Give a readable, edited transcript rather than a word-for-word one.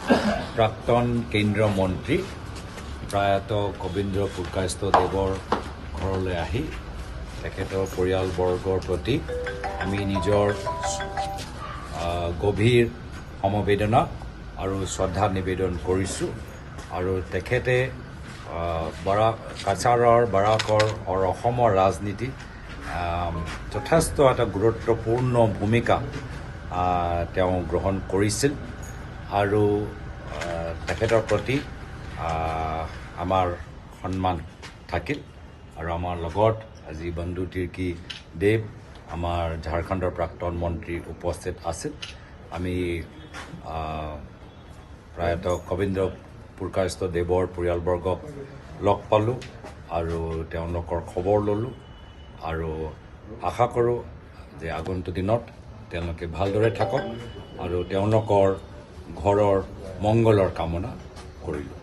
প্ৰাক্তন কেন্দ্ৰীয় মন্ত্ৰী প্ৰয়াত কবীন্দ্ৰ পুৰকায়স্থ দেৱৰ ঘৰলৈ আহি তেখেতৰ পৰিয়ালবৰ্গৰ প্ৰতি আমি নিজৰ গভীৰ সমবেদনা আৰু শ্ৰদ্ধা নিবেদন কৰিছোঁ আৰু তেখেতে কাছাৰৰ বাৰাকৰ আৰু অসমৰ ৰাজনীতি যথেষ্ট এটা গুৰুত্বপূৰ্ণ ভূমিকা তেওঁ গ্ৰহণ কৰিছিল আৰু তেখেতৰ প্ৰতি আমাৰ সন্মান থাকিল আৰু আমাৰ লগত আজি বন্ধু তিৰ্কি দেৱ আমাৰ ঝাৰখণ্ডৰ প্ৰাক্তন মন্ত্ৰী উপস্থিত আছিল আমি প্ৰয়াত কবীন্দ্ৰ পুৰকায়স্থ দেৱৰ পৰিয়ালবৰ্গক লগ পালোঁ আৰু তেওঁলোকৰ খবৰ ল'লোঁ আৰু আশা কৰোঁ যে আগন্তুক দিনত তেওঁলোকে ভালদৰে থাকক আৰু তেওঁলোকৰ ঘৰৰ মংগলৰ কামনা কৰিলোঁ।